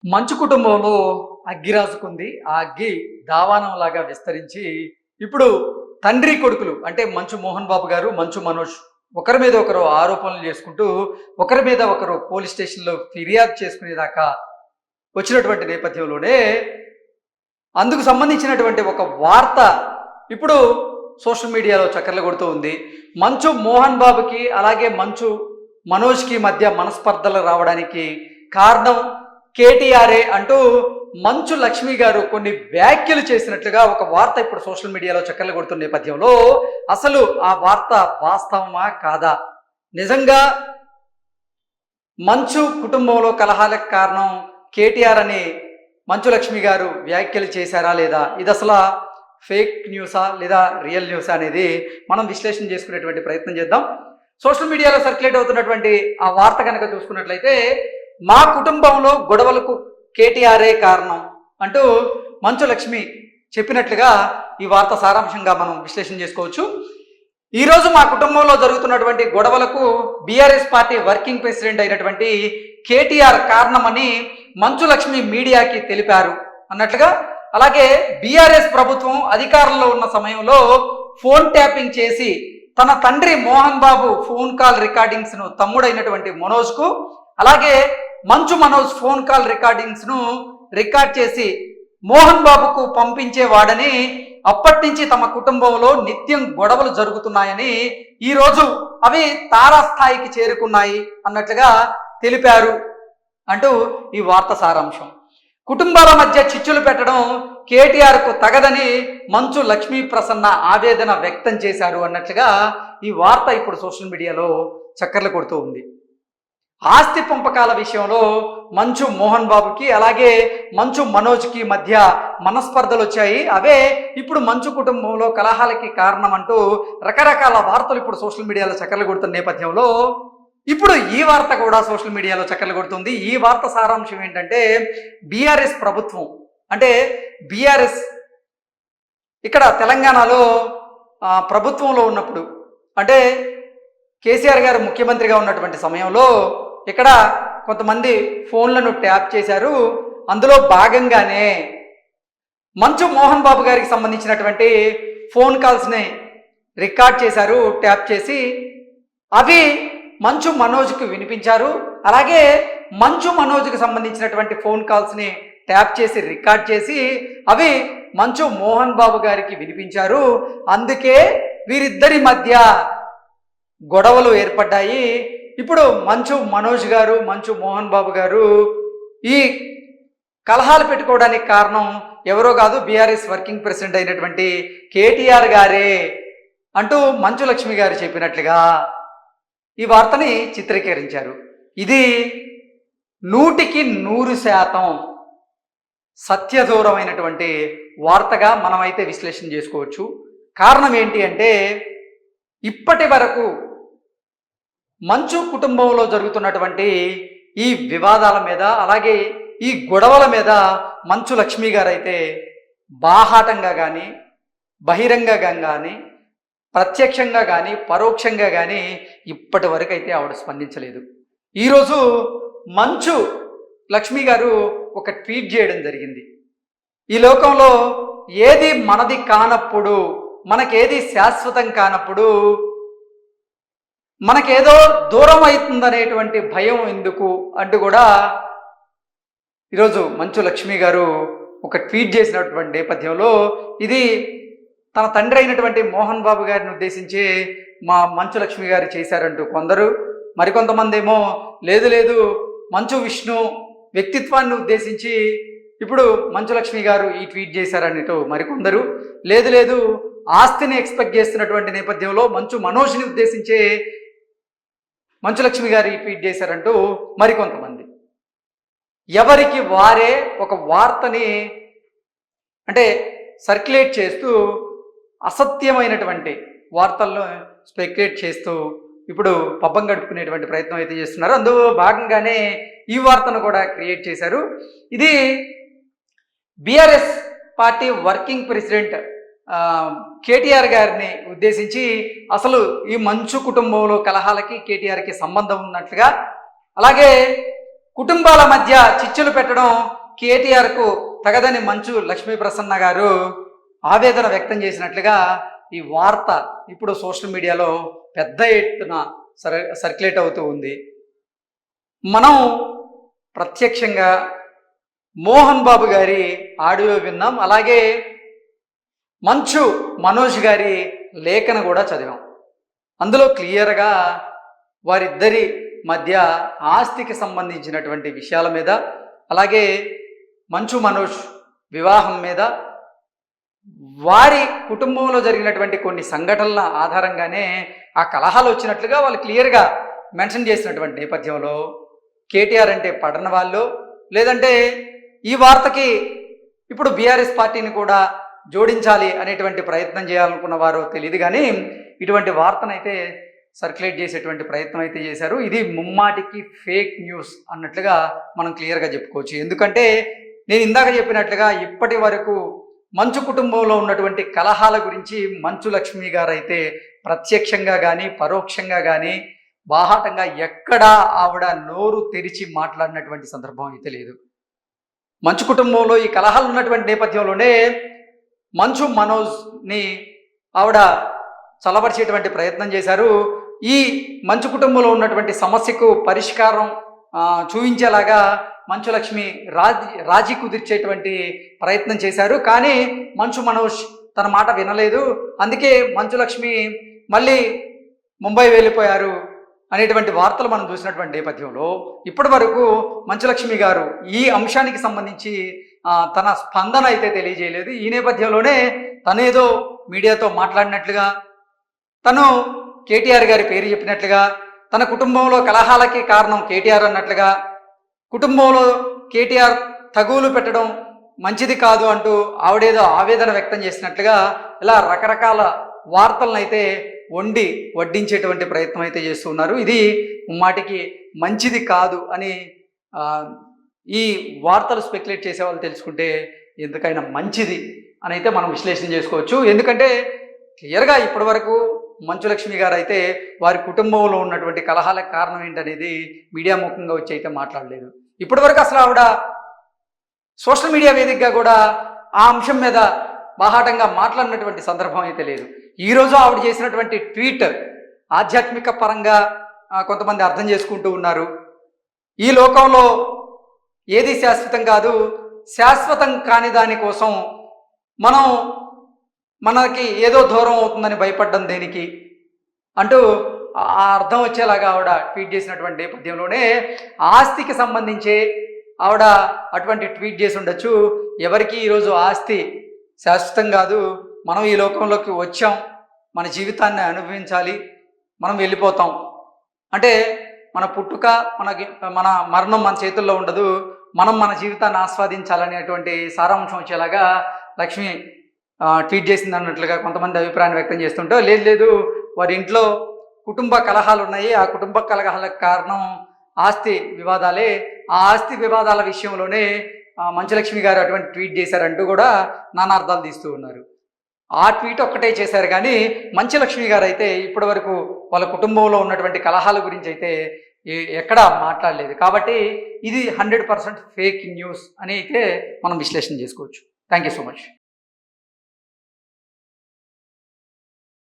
మంచు కుటుంబంలో అగ్గి రాజుకుంది. ఆ అగ్గి దావానంలాగా విస్తరించి ఇప్పుడు తండ్రి కొడుకులు అంటే మంచు మోహన్ బాబు గారు, మంచు మనోజ్ ఒకరి మీద ఒకరు ఆరోపణలు చేసుకుంటూ, ఒకరి మీద ఒకరు పోలీస్ స్టేషన్‌లో ఫిర్యాదు చేసుకునేదాకా వచ్చినటువంటి నేపథ్యంలోనే అందుకు సంబంధించినటువంటి ఒక వార్త ఇప్పుడు సోషల్ మీడియాలో చక్కర్లు కొడుతూ ఉంది. మంచు మోహన్ బాబుకి అలాగే మంచు మనోజ్‌కి మధ్య మనస్పర్ధలు రావడానికి కారణం కేటీఆర్ఏ అంటూ మంచు లక్ష్మి గారు కొన్ని వ్యాఖ్యలు చేసినట్లుగా ఒక వార్త ఇప్పుడు సోషల్ మీడియాలో చక్కర్లు కొడుతున్న నేపథ్యంలో అసలు ఆ వార్త వాస్తవమా కాదా? నిజంగా మంచు కుటుంబంలో కలహాలకు కారణం కేటీఆర్ అని మంచు లక్ష్మి గారు వ్యాఖ్యలు చేశారా లేదా? ఇది అసలు ఫేక్ న్యూసా లేదా రియల్ న్యూసా అనేది మనం విశ్లేషణ చేసుకునేటువంటి ప్రయత్నం చేద్దాం. సోషల్ మీడియాలో సర్క్యులేట్ అవుతున్నటువంటి ఆ వార్త కనుక చూసుకున్నట్లయితే, మా కుటుంబంలో గొడవలకు కేటీఆర్ఏ కారణం అంటూ మంచు లక్ష్మి చెప్పినట్లుగా ఈ వార్త సారాంశంగా మనం విశ్లేషణ చేసుకోవచ్చు. ఈరోజు మా కుటుంబంలో జరుగుతున్నటువంటి గొడవలకు బీఆర్ఎస్ పార్టీ వర్కింగ్ ప్రెసిడెంట్ అయినటువంటి కేటీఆర్ కారణమని మంచు లక్ష్మి మీడియాకి తెలిపారు అన్నట్లుగా, అలాగే బీఆర్ఎస్ ప్రభుత్వం అధికారంలో ఉన్న సమయంలో ఫోన్ ట్యాపింగ్ చేసి తన తండ్రి మోహన్ బాబు ఫోన్ కాల్ రికార్డింగ్స్ను తమ్ముడైనటువంటి మనోజ్కు, అలాగే Manchu Manoj phone call రికార్డింగ్స్ను record చేసి మోహన్ బాబుకు పంపించేవాడని, అప్పటి నుంచి తమ కుటుంబంలో నిత్యం గొడవలు జరుగుతున్నాయని, ఈరోజు అవి తారాస్థాయికి చేరుకున్నాయి అన్నట్లుగా తెలిపారు అంటూ ఈ వార్త సారాంశం. కుటుంబాల మధ్య చిచ్చులు పెట్టడం కేటీఆర్కు తగదని మంచు లక్ష్మీ ప్రసన్న ఆవేదన వ్యక్తం చేశారు అన్నట్లుగా ఈ వార్త ఇప్పుడు సోషల్ మీడియాలో చక్కర్లు కొడుతూ ఉంది. ఆస్తి పంపకాల విషయంలో మంచు మోహన్ బాబుకి అలాగే మంచు మనోజ్కి మధ్య మనస్పర్ధలు వచ్చాయి. అవే ఇప్పుడు మంచు కుటుంబంలో కలహాలకి కారణం అంటూ రకరకాల వార్తలు ఇప్పుడు సోషల్ మీడియాలో చక్కర్లు కొడుతున్న నేపథ్యంలో ఇప్పుడు ఈ వార్త కూడా సోషల్ మీడియాలో చక్కర్లు కొడుతుంది. ఈ వార్త సారాంశం ఏంటంటే, బీఆర్ఎస్ ప్రభుత్వం అంటే బీఆర్ఎస్ ఇక్కడ తెలంగాణలో ప్రభుత్వంలో ఉన్నప్పుడు అంటే కేసీఆర్ గారు ముఖ్యమంత్రిగా ఉన్నటువంటి సమయంలో ఇక్కడ కొంతమంది ఫోన్లను ట్యాప్ చేశారు. అందులో భాగంగానే మంచు మోహన్ బాబు గారికి సంబంధించినటువంటి ఫోన్ కాల్స్ని రికార్డ్ చేశారు ట్యాప్ చేసి. అవి మంచు మనోజ్కి వినిపించారు. అలాగే మంచు మనోజ్కి సంబంధించినటువంటి ఫోన్ కాల్స్ని ట్యాప్ చేసి రికార్డ్ చేసి అవి మంచు మోహన్ బాబు గారికి వినిపించారు. అందుకే వీరిద్దరి మధ్య గొడవలు ఏర్పడ్డాయి. ఇప్పుడు మంచు మనోజ్ గారు, మంచు మోహన్ బాబు గారు ఈ కలహాలు పెట్టుకోవడానికి కారణం ఎవరో కాదు, బీఆర్ఎస్ వర్కింగ్ ప్రెసిడెంట్ అయినటువంటి కేటీఆర్ గారే అంటూ మంచు లక్ష్మి గారు చెప్పినట్లుగా ఈ వార్తని చిత్రీకరించారు. ఇది 100% సత్యదూరమైనటువంటి వార్తగా మనమైతే విశ్లేషణ చేసుకోవచ్చు. కారణం ఏంటి అంటే, ఇప్పటి వరకు మంచు కుటుంబంలో జరుగుతున్నటువంటి ఈ వివాదాల మీద అలాగే ఈ గొడవల మీద మంచు లక్ష్మి గారు అయితే బాహాటంగా కానీ బహిరంగంగా కానీ ప్రత్యక్షంగా కానీ పరోక్షంగా కానీ ఇప్పటి వరకు అయితే ఆవిడ స్పందించలేదు. ఈరోజు మంచు లక్ష్మి గారు ఒక ట్వీట్ చేయడం జరిగింది. ఈ లోకంలో ఏది మనది కానప్పుడు, మనకేది శాశ్వతం కానప్పుడు మనకేదో దూరం అవుతుందనేటువంటి భయం ఎందుకు అంటూ కూడా ఈరోజు మంచు లక్ష్మి గారు ఒక ట్వీట్ చేసినటువంటి నేపథ్యంలో ఇది తన తండ్రి అయినటువంటి మోహన్ బాబు గారిని ఉద్దేశించి మా మంచు లక్ష్మి గారు చేశారంటూ కొందరు, మరికొంతమంది ఏమో లేదు లేదు మంచు విష్ణు వ్యక్తిత్వాన్ని ఉద్దేశించి ఇప్పుడు మంచు లక్ష్మి గారు ఈ ట్వీట్ చేశారన్నట్టు మరికొందరు, లేదు లేదు ఆస్తిని ఎక్స్పెక్ట్ చేస్తున్నటువంటి నేపథ్యంలో మంచు మనోజ్ని ఉద్దేశించే మంచు లక్ష్మి గారు ఈ ట్వీట్ చేశారంటూ మరికొంతమంది. ఎవరికి వారే ఒక వార్తని అంటే సర్క్యులేట్ చేస్తూ అసత్యమైనటువంటి వార్తలను స్పెక్యులేట్ చేస్తూ ఇప్పుడు పబ్బం గడుపుకునేటువంటి ప్రయత్నం అయితే చేస్తున్నారు. అందులో భాగంగానే ఈ వార్తను కూడా క్రియేట్ చేశారు. ఇది BRS party working president KTR గారిని ఉద్దేశించి అసలు ఈ మంచు కుటుంబంలో కలహాలకి కేటీఆర్కి సంబంధం ఉన్నట్లుగా, అలాగే కుటుంబాల మధ్య చిచ్చులు పెట్టడం కేటీఆర్కు తగదని మంచు లక్ష్మీ ప్రసన్న గారు ఆవేదన వ్యక్తం చేసినట్లుగా ఈ వార్త ఇప్పుడు సోషల్ మీడియాలో పెద్ద ఎత్తున సర్క్యులేట్ అవుతూ ఉంది. మనం ప్రత్యక్షంగా మోహన్ బాబు గారి ఆడియో విన్నాం, అలాగే మంచు మనోజ్ గారి లేఖన కూడా చదివాం. అందులో క్లియర్గా వారిద్దరి మధ్య ఆస్తికి సంబంధించినటువంటి విషయాల మీద, అలాగే మంచు మనోజ్ వివాహం మీద, వారి కుటుంబంలో జరిగినటువంటి కొన్ని సంఘటనల ఆధారంగానే ఆ కలహాలు వచ్చినట్లుగా వాళ్ళు క్లియర్గా మెన్షన్ చేసినటువంటి నేపథ్యంలో కేటీఆర్ అంటే పడని వాళ్ళు, లేదంటే ఈ వార్తకి ఇప్పుడు బీఆర్ఎస్ పార్టీని కూడా జోడించాలి అనేటువంటి ప్రయత్నం చేయాలనుకున్న వారు తెలియదు, కానీ ఇటువంటి వార్తనైతే సర్క్యులేట్ చేసేటువంటి ప్రయత్నం అయితే చేశారు. ఇది ముమ్మాటికి ఫేక్ న్యూస్ అన్నట్లుగా మనం క్లియర్గా చెప్పుకోవచ్చు. ఎందుకంటే నేను ఇందాక చెప్పినట్లుగా ఇప్పటి వరకు మంచు కుటుంబంలో ఉన్నటువంటి కలహాల గురించి మంచు లక్ష్మి గారు అయితే ప్రత్యక్షంగా కానీ పరోక్షంగా కానీ బాహాటంగా ఎక్కడా ఆవిడ నోరు తెరిచి మాట్లాడినటువంటి సందర్భం అయితే లేదు. మంచు కుటుంబంలో ఈ కలహాలు ఉన్నటువంటి నేపథ్యంలోనే మంచు మనోజ్ని ఆవిడ చల్లబరిచేటువంటి ప్రయత్నం చేశారు. ఈ మంచు కుటుంబంలో ఉన్నటువంటి సమస్యకు పరిష్కారం చూపించేలాగా మంచు లక్ష్మి రాజీ కుదిర్చేటువంటి ప్రయత్నం చేశారు. కానీ మంచు మనోజ్ తన మాట వినలేదు. అందుకే మంచు లక్ష్మి మళ్ళీ ముంబై వెళ్ళిపోయారు అనేటువంటి వార్తలు మనం చూసినటువంటి నేపథ్యంలో ఇప్పటి వరకు మంచు లక్ష్మి గారు ఈ అంశానికి సంబంధించి తన స్పందన అయితే తెలియజేయలేదు. ఈ నేపథ్యంలోనే తనేదో మీడియాతో మాట్లాడినట్లుగా, తను కేటీఆర్ గారి పేరు చెప్పినట్లుగా, తన కుటుంబంలో కలహాలకి కారణం కేటీఆర్ అన్నట్లుగా, కుటుంబంలో కేటీఆర్ తగువులు పెట్టడం మంచిది కాదు అంటూ ఆవిడేదో ఆవేదన వ్యక్తం చేసినట్లుగా ఇలా రకరకాల వార్తలను అయితే వడ్డించేటువంటి ప్రయత్నం అయితే చేస్తున్నారు. ఇది మాటికి మంచిది కాదు అని ఈ వార్తలు స్పెక్యులేట్ చేసే వాళ్ళు తెలుసుకుంటే ఎందుకైనా మంచిది అని అయితే మనం విశ్లేషణ చేసుకోవచ్చు. ఎందుకంటే క్లియర్గా ఇప్పటి వరకు మంచు లక్ష్మి గారు అయితే వారి కుటుంబంలో ఉన్నటువంటి కలహాలకు కారణం ఏంటనేది మీడియా ముఖంగా వచ్చి అయితే మాట్లాడలేదు. ఇప్పటి వరకు అసలు ఆవిడ సోషల్ మీడియా వేదికగా కూడా ఆ అంశం మీద బాహాటంగా మాట్లాడినటువంటి సందర్భం అయితే లేదు. ఈరోజు ఆవిడ చేసినటువంటి ట్వీట్ ఆధ్యాత్మిక పరంగా కొంతమంది అర్థం చేసుకుంటూ ఉన్నారు. ఈ లోకంలో ఏది శాశ్వతం కాదు, శాశ్వతం కాని దానికోసం మనకి ఏదో దూరం అవుతుందని భయపడ్డం దేనికి అంటూ ఆ అర్థం వచ్చేలాగా ఆవిడ ట్వీట్ చేసినటువంటి నేపథ్యంలోనే ఆస్తికి సంబంధించి ఆవిడ అటువంటి ట్వీట్ చేసి ఉండొచ్చు. ఎవరికి ఈరోజు ఆస్తి శాశ్వతం కాదు, మనం ఈ లోకంలోకి వచ్చాం, మన జీవితాన్ని అనుభవించాలి, మనం వెళ్ళిపోతాం. అంటే మన పుట్టుక మన మరణం మన చేతుల్లో ఉండదు, మనం మన జీవితాన్ని ఆస్వాదించాలనేటువంటి సారాంశం వచ్చేలాగా లక్ష్మి ట్వీట్ చేసింది అన్నట్లుగా కొంతమంది అభిప్రాయాన్ని వ్యక్తం చేస్తుంటే, లేదు వారి ఇంట్లో కుటుంబ కలహాలు ఉన్నాయి, ఆ కుటుంబ కలహాలకు కారణం ఆస్తి వివాదాలే, ఆ ఆస్తి వివాదాల విషయంలోనే మంచులక్ష్మి గారు అటువంటి ట్వీట్ చేశారంటూ కూడా నానార్థాలు తీస్తూ ఉన్నారు. ఆ ట్వీట్ ఒక్కటే చేశారు, కానీ మంచులక్ష్మి గారు అయితే ఇప్పటి వరకు వాళ్ళ కుటుంబంలో ఉన్నటువంటి కలహాల గురించి అయితే ఎక్కడా మాట్లాడలేదు. కాబట్టి ఇది 100% ఫేక్ న్యూస్ అని అయితే మనం విశ్లేషణ చేసుకోవచ్చు. Thank you so much.